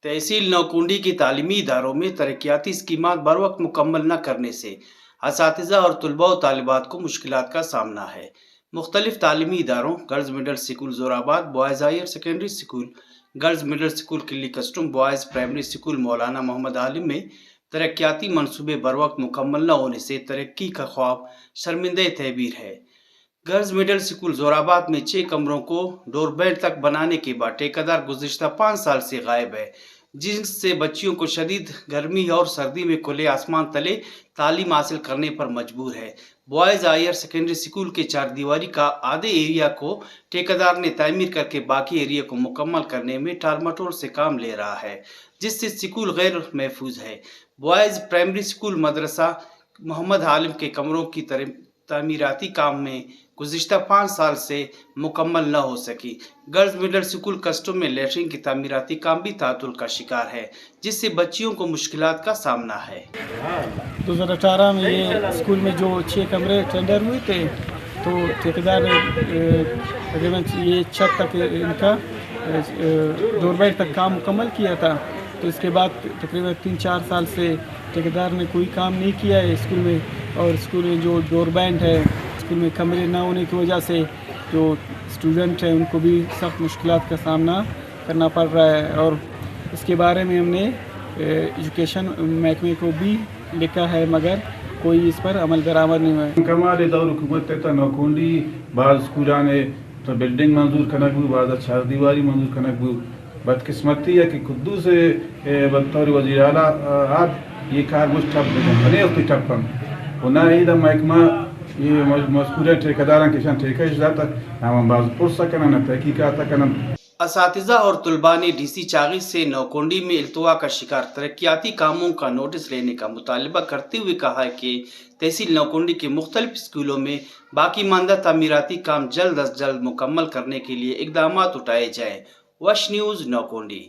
तहसील नौकुंडी के तालीमी इदारों में तरक्याती स्कीमात बर वक्त मुकम्मल न करने से असातिज़ा और तलबा व तालिबात को मुश्किलात का सामना है। मुख्तलिफ तालीमी इदारों girls middle school Jorabad, boys higher secondary school, girls middle school Killi Kustam, boys primary school Maulana Mohammad आलिम में तरक्याती मनसूबे बर वक्त मुकम्मल न होने से तरक्की का ख्वाब शर्मिंदा तहबीर है। गर्ल्स मिडिल स्कूल जोराबाद में 6 कमरों को डोरबेल तक बनाने के बाद ठेकेदार गुज़िश्ता 5 साल से गायब है, जिससे बच्चियों को शदीद गर्मी और सर्दी में खुले आसमान तले तालीम हासिल करने पर मजबूर है। बॉयज़ हायर सेकेंडरी स्कूल के 4 दीवारी का आधे एरिया को ठेकेदार ने तामीर करके बाकी एरिया को मुकम्मल करने में टालमटोल से काम ले रहा है, जिससे स्कूल गैर महफूज है। बॉयज़ प्राइमरी स्कूल मदरसा मोहम्मद आलिम के कमरों की तामीराती काम में गुज़िश्ता 5 साल से मुकम्मल न हो सकी। गर्ल्स मिडल स्कूल कस्टम में लेटरिन की तामीराती काम भी तातुल का शिकार है, जिससे बच्चियों को मुश्किलात का सामना है। 2018 में ये स्कूल में जो 6 कमरे टेंडर हुए थे, तो ठेकेदार ने तकरीबन ये छत तक इनका डोरबेल तक काम मुकम्मल किया था। तो इसके बाद तकरीबन 3-4 साल से ठेकेदार ने कोई काम नहीं किया है स्कूल में, और स्कूल में जो डोरबैंड है, स्कूल में कमरे ना होने की वजह से जो स्टूडेंट हैं उनको भी सख्त मुश्किलात का सामना करना पड़ रहा है। और इसके बारे में हमने एजुकेशन महकमे को भी लिखा है, मगर कोई इस पर अमल दरामद नहीं हुआ है। कमाल दौर हुकूमत तक नौकुंडी बाज़ स्कूलां ने तो बिल्डिंग मंजूर कनक भी, बाज़ 4 दीवारी मंजूर कनक भी। बदकिस्मती है कि खुद्दू से बतौर वज़ीर आला आप ये कारगुश ठप भले उसकी ठपम होना ही द महकमा ये मस्कूर ठेकेदार के ठेका इजाता हम बाज़ पुरसा करना न तहकीकात करना। असातिज़ा और तलबा ने डीसी चागी से नौकुंडी में इल्तवा का शिकार तरक्याती कामों का नोटिस लेने का मुतालबा करते हुए कहा है कि तहसील नौकुंडी के मुख्तलिफ स्कूलों में बाकी मानदा तामीराती काम जल्द अज जल्द मुकम्मल करने के लिए इकदामात उठाए जाएँ। वश न्यूज़ नौकुंडी।